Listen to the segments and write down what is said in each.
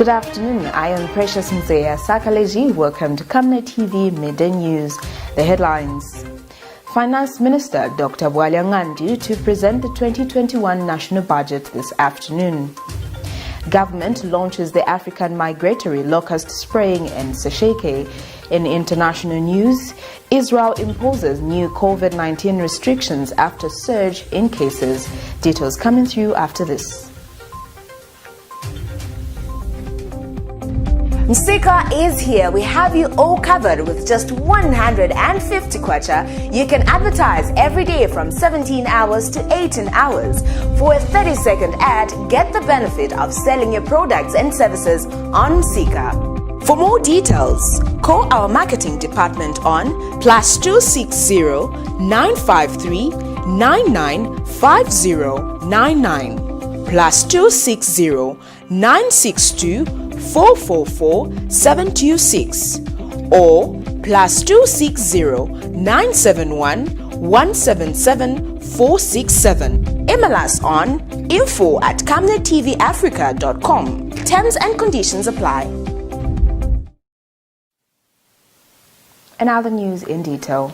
Good afternoon, I am Precious Mzea Sakaleji. Welcome to Camnet TV Midday News. The headlines. Finance Minister Dr. BWALYA to present the 2021 national budget this afternoon. Government launches the African migratory locust spraying in SESHEKE. In international news, Israel imposes new COVID-19 restrictions after surge in cases. Details coming through after this. Msika is here. We have you all covered with just 150 kwacha. You can advertise every day from 17 hours to 18 hours. For a 30-second ad, get the benefit of selling your products and services on Msika. For more details, call our marketing department on +260 953 995099 +260 962 444-726 or +260 971 177 467. Email us on info@camnettvafrica.com. Terms and conditions apply. And other news in detail.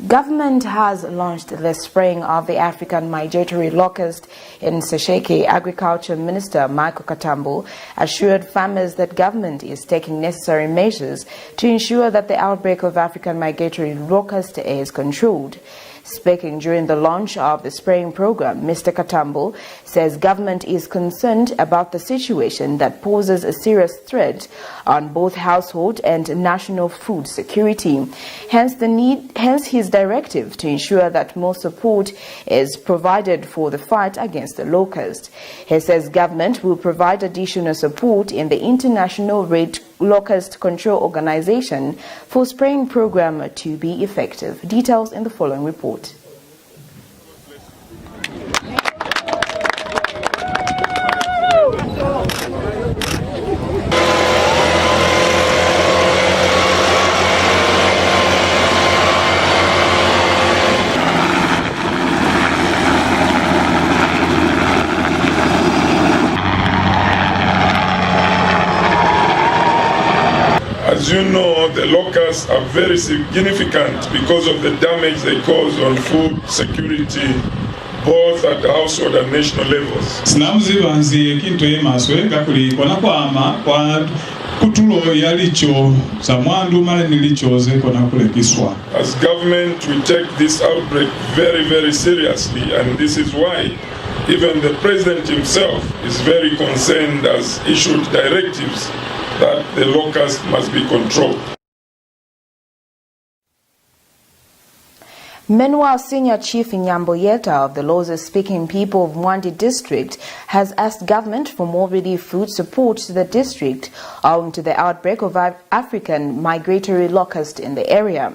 Government has launched the spraying of the African migratory locust in SESHEKE. Agriculture Minister Michael Katambo assured farmers that government is taking necessary measures to ensure that the outbreak of African migratory locust is controlled. Speaking during the launch of the spraying program, Mr. Katambo says government is concerned about the situation that poses a serious threat on both household and national food security. Hence his directive to ensure that more support is provided for the fight against the locust. He says government will provide additional support in the International Red Locust Control Organization for spraying program to be effective. Details in the following report. As you know, the locusts are very significant because of the damage they cause on food security, both at the household and national levels. Sinamuzibanzi kintu emaswe kakuli kona kwama kwa kutulo yalicho samwandu male nilichoze kona kule kiswa. As government, we take this outbreak very, very seriously, and this is why even the president himself is very concerned, as issued directives that the locust must be controlled. Meanwhile, Senior Chief Nyamboyeta of the Loza-speaking people of Mwandi district has asked government for more relief food support to the district owing to the outbreak of African migratory locust in the area.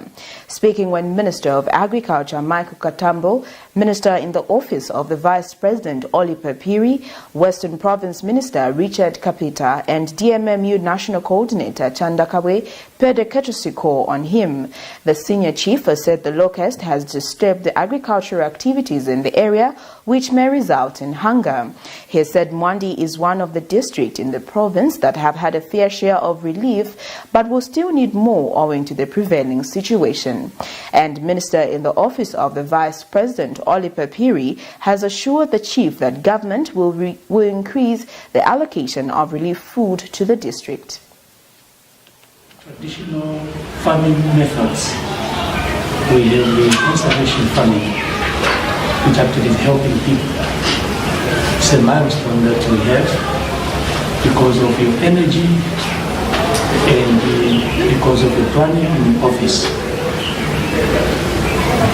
Speaking when Minister of Agriculture Michael Katambo, Minister in the Office of the Vice President Oli Papiri, Western Province Minister Richard Kapita and DMMU National Coordinator Chandakawe paid a courtesy call on him. The Senior Chief said the locust has disturbed the agricultural activities in the area, which may result in hunger. He said Mwandi is one of the districts in the province that have had a fair share of relief, but will still need more owing to the prevailing situation. And Minister in the Office of the Vice President Oli Papiri has assured the Chief that government will increase the allocation of relief food to the district. Traditional farming methods. We have the conservation farming, which actually is helping people. It's a milestone that we have because of your energy and because of the planning in office.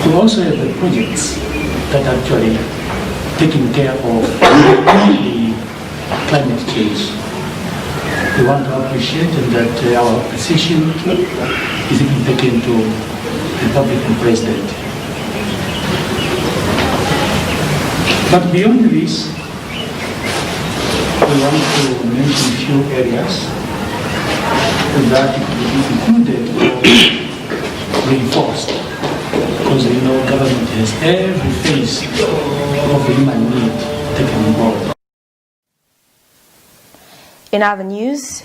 We also have the projects that actually taking care of the climate change. We want to appreciate that our appreciation is being taken to the Republican President. But beyond this, we want to mention a few areas that will be included or reinforced. Because we know government has every phase of human need taken on board. In other news,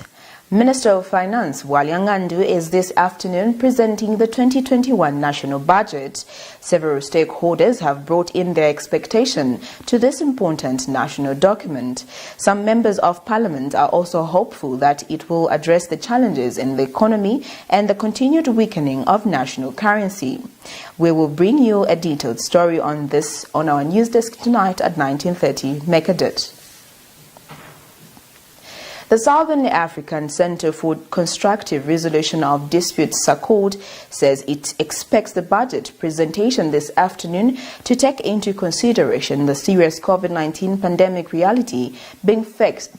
Minister of Finance BWALYA is this afternoon presenting the 2021 national budget. Several stakeholders have brought in their expectation to this important national document. Some members of parliament are also hopeful that it will address the challenges in the economy and the continued weakening of national currency. We will bring you a detailed story on this on our news desk tonight at 19:30. Make a date. The Southern African Center for Constructive Resolution of Disputes, SACORD, says it expects the budget presentation this afternoon to take into consideration the serious COVID-19 pandemic reality being faced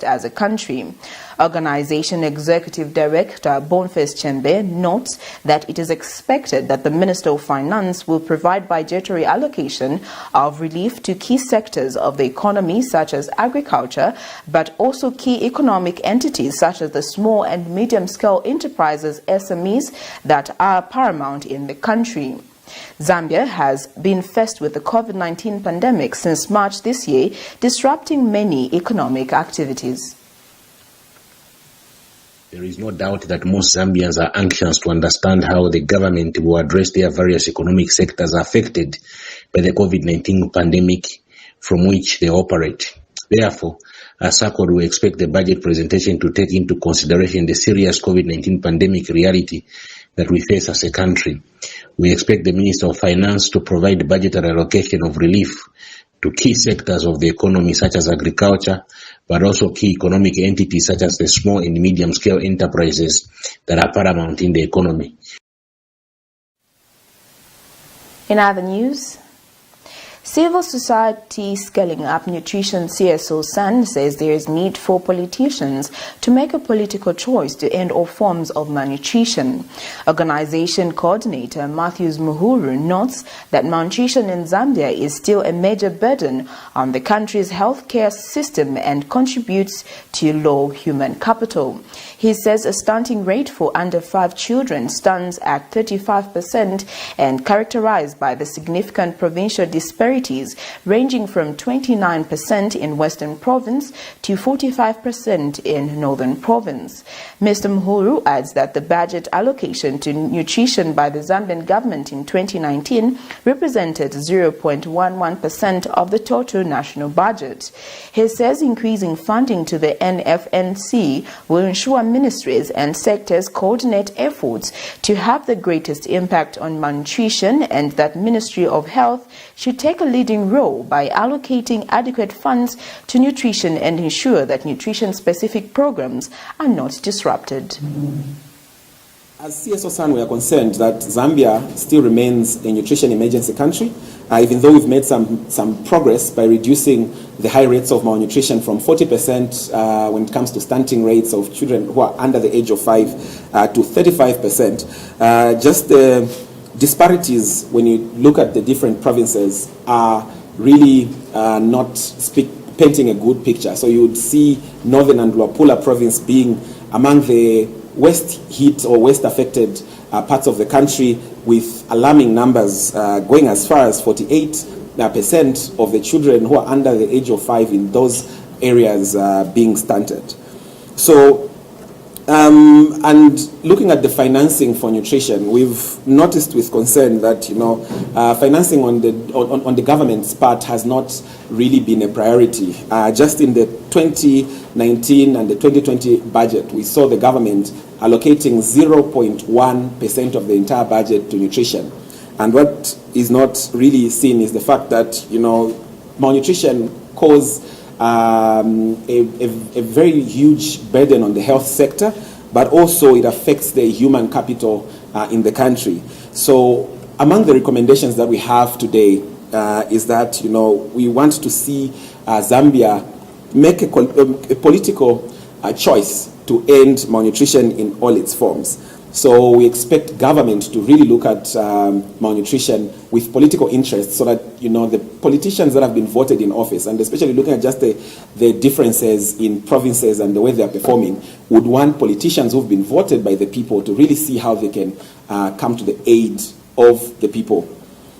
as a country. Organization Executive Director Boniface Chembe notes that it is expected that the Minister of Finance will provide budgetary allocation of relief to key sectors of the economy such as agriculture, but also key economic entities such as the small and medium-scale enterprises (SMEs) that are paramount in the country. Zambia has been faced with the COVID-19 pandemic since March this year, disrupting many economic activities. There is no doubt that most Zambians are anxious to understand how the government will address their various economic sectors affected by the COVID-19 pandemic from which they operate. Therefore, as SACORD, we expect the budget presentation to take into consideration the serious COVID-19 pandemic reality that we face as a country. We expect the Minister of Finance to provide budgetary allocation of relief to key sectors of the economy such as agriculture, but also key economic entities such as the small and medium-scale enterprises that are paramount in the economy. In other news, Civil Society Scaling Up Nutrition CSO SAN says there is need for politicians to make a political choice to end all forms of malnutrition. Organization coordinator Matthews Muhuru notes that malnutrition in Zambia is still a major burden on the country's healthcare system and contributes to low human capital. He says a stunting rate for under 5 children stands at 35% and characterized by the significant provincial disparities ranging from 29% in Western Province to 45% in Northern Province. Mr. Muhuru adds that the budget allocation to nutrition by the Zambian government in 2019 represented 0.11% of the total national budget. He says increasing funding to the NFNC will ensure ministries and sectors coordinate efforts to have the greatest impact on malnutrition, and that Ministry of Health should take a leading role by allocating adequate funds to nutrition and ensure that nutrition-specific programs are not disrupted. As CSO SAN, we are concerned that Zambia still remains a nutrition emergency country, even though we've made some progress by reducing the high rates of malnutrition from 40% when it comes to stunting rates of children who are under the age of 5 to 35%. Just the disparities, when you look at the different provinces, are really not painting a good picture. So you would see Northern and Luapula province being among the worst hit or worst affected parts of the country, with alarming numbers going as far as 48% of the children who are under the age of 5 in those areas being stunted. So, and looking at the financing for nutrition, we've noticed with concern that financing on the government's part has not really been a priority. Just in the 2019 and the 2020 budget, we saw the government allocating 0.1% of the entire budget to nutrition. And what is not really seen is the fact that malnutrition causes a very huge burden on the health sector, but also it affects the human capital in the country. So among the recommendations that we have today is that we want to see Zambia make a political choice to end malnutrition in all its forms. So we expect government to really look at malnutrition with political interest, so that the politicians that have been voted in office, and especially looking at just the differences in provinces and the way they are performing, would want politicians who've been voted by the people to really see how they can come to the aid of the people.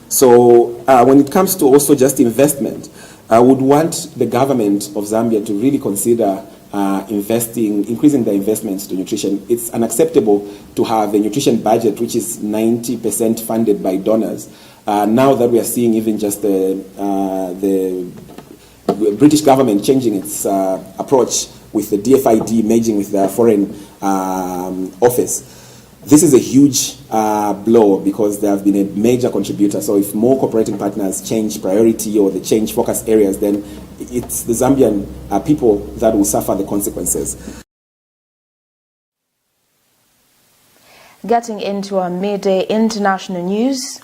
So when it comes to also just investment, I would want the government of Zambia to really consider increasing their investments to nutrition. It's unacceptable to have a nutrition budget which is 90% funded by donors. Now that we are seeing even just the British government changing its approach with the DFID merging with the Foreign Office, this is a huge blow because they have been a major contributor. So if more cooperating partners change priority or they change focus areas, then it's the Zambian people that will suffer the consequences. Getting into our midday international news,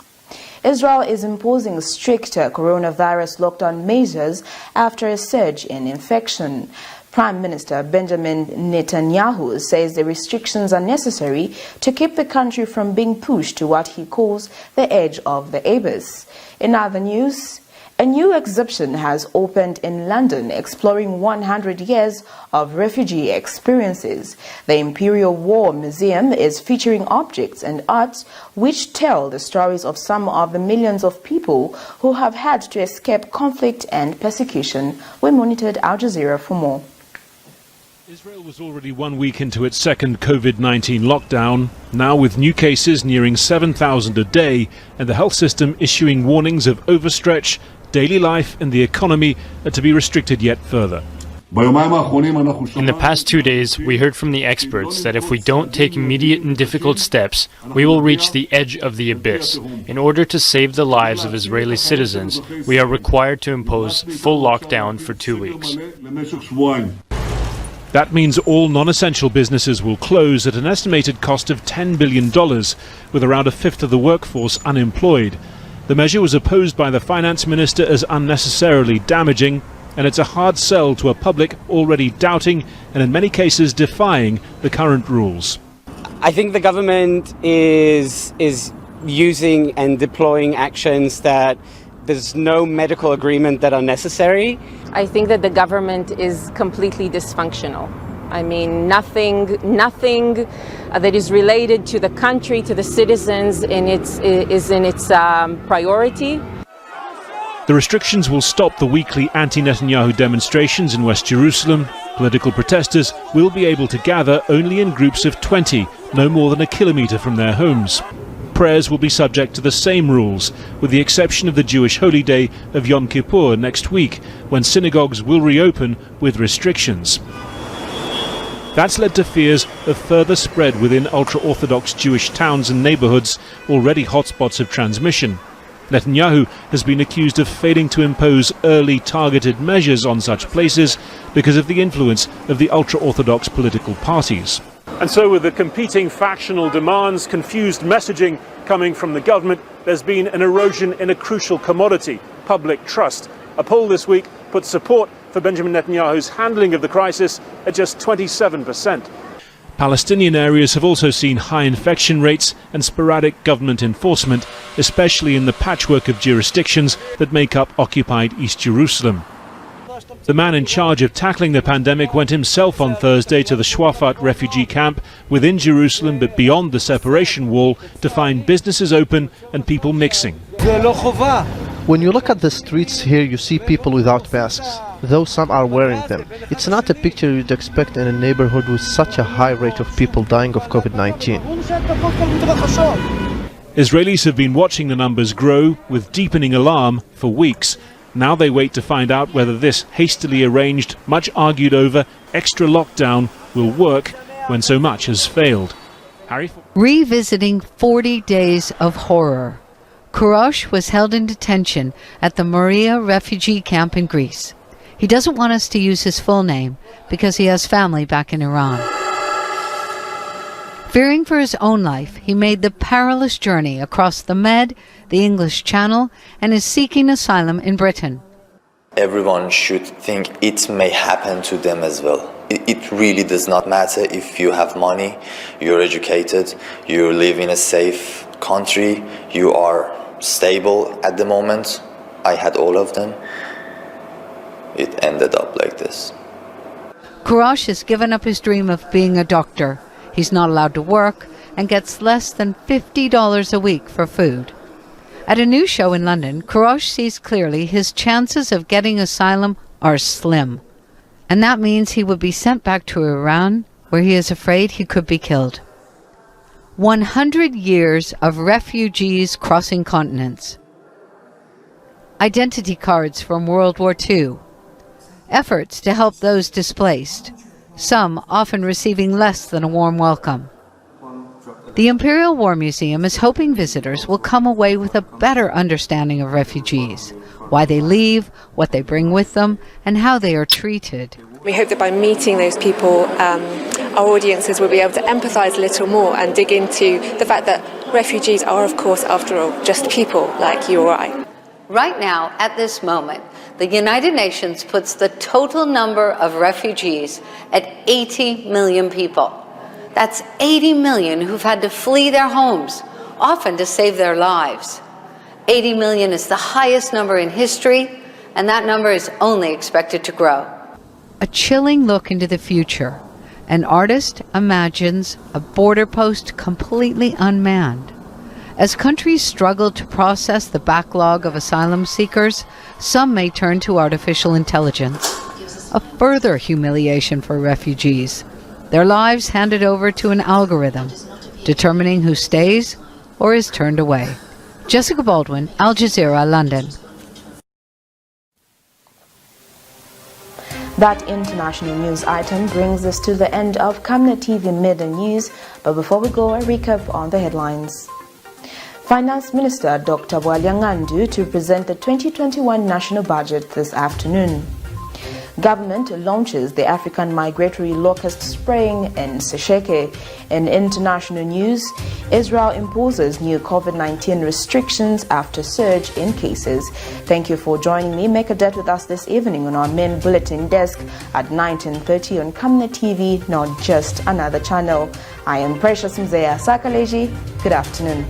Israel is imposing stricter coronavirus lockdown measures after a surge in infection. Prime Minister Benjamin Netanyahu says the restrictions are necessary to keep the country from being pushed to what he calls the edge of the abyss. In other news, a new exhibition has opened in London exploring 100 years of refugee experiences. The Imperial War Museum is featuring objects and arts which tell the stories of some of the millions of people who have had to escape conflict and persecution. We monitored Al Jazeera for more. Israel was already 1 week into its second COVID-19 lockdown, now with new cases nearing 7,000 a day and the health system issuing warnings of overstretch. Daily life and the economy are to be restricted yet further. In the past 2 days, we heard from the experts that if we don't take immediate and difficult steps, we will reach the edge of the abyss. In order to save the lives of Israeli citizens, we are required to impose full lockdown for 2 weeks. That means all non-essential businesses will close at an estimated cost of $10 billion, with around a fifth of the workforce unemployed. The measure was opposed by the finance minister as unnecessarily damaging, and it's a hard sell to a public already doubting and in many cases defying the current rules. I think the government is using and deploying actions that there's no medical agreement that are necessary. I think that the government is completely dysfunctional. I mean, nothing that is related to the country, to the citizens, is in its priority. The restrictions will stop the weekly anti-Netanyahu demonstrations in West Jerusalem. Political protesters will be able to gather only in groups of 20, no more than a kilometre from their homes. Prayers will be subject to the same rules, with the exception of the Jewish holy day of Yom Kippur next week, when synagogues will reopen with restrictions. That's led to fears of further spread within ultra-Orthodox Jewish towns and neighbourhoods, already hotspots of transmission. Netanyahu has been accused of failing to impose early targeted measures on such places because of the influence of the ultra-Orthodox political parties. And so with the competing factional demands, confused messaging coming from the government, there's been an erosion in a crucial commodity, public trust. A poll this week put support for Benjamin Netanyahu's handling of the crisis at just 27%. Palestinian areas have also seen high infection rates and sporadic government enforcement, especially in the patchwork of jurisdictions that make up occupied East Jerusalem. The man in charge of tackling the pandemic went himself on Thursday to the Shwafat refugee camp within Jerusalem but beyond the separation wall to find businesses open and people mixing. When you look at the streets here, you see people without masks, though some are wearing them. It's not a picture you'd expect in a neighborhood with such a high rate of people dying of COVID-19. Israelis have been watching the numbers grow with deepening alarm for weeks. Now they wait to find out whether this hastily arranged, much argued over, extra lockdown will work when so much has failed. Harry? Revisiting 40 days of horror. Kurosh was held in detention at the Moria refugee camp in Greece. He doesn't want us to use his full name because he has family back in Iran. Fearing for his own life, he made the perilous journey across the Med, the English Channel, and is seeking asylum in Britain. Everyone should think it may happen to them as well. It really does not matter if you have money, you're educated, you live in a safe country, you are stable at the moment. I had all of them. It ended up like this. Kurosh has given up his dream of being a doctor. He's not allowed to work and gets less than $50 a week for food. At a news show in London, Kurosh sees clearly his chances of getting asylum are slim. And that means he would be sent back to Iran, where he is afraid he could be killed. 100 years of refugees crossing continents. Identity cards from World War II. Efforts to help those displaced, some often receiving less than a warm welcome. The Imperial War Museum is hoping visitors will come away with a better understanding of refugees, why they leave, what they bring with them, and how they are treated. We hope that by meeting those people, our audiences will be able to empathise a little more and dig into the fact that refugees are, of course, after all, just people like you or I. Right now, at this moment, the United Nations puts the total number of refugees at 80 million people. That's 80 million who've had to flee their homes, often to save their lives. 80 million is the highest number in history, and that number is only expected to grow. A chilling look into the future. An artist imagines a border post completely unmanned. As countries struggle to process the backlog of asylum seekers, some may turn to artificial intelligence. A further humiliation for refugees. Their lives handed over to an algorithm, determining who stays or is turned away. Jessica Baldwin, Al Jazeera, London. That international news item brings us to the end of Camnet TV Midday News. But before we go, a recap on the headlines. Finance Minister Dr. BWALYA to present the 2021 national budget this afternoon. Government launches the African migratory locust spraying in SESHEKE. In international news, Israel imposes new COVID-19 restrictions after surge in cases. Thank you for joining me. Make a date with us this evening on our main bulletin desk at 19:30 on Camnet TV, not just another channel. I am Precious Mzea Sakaleji. Good afternoon.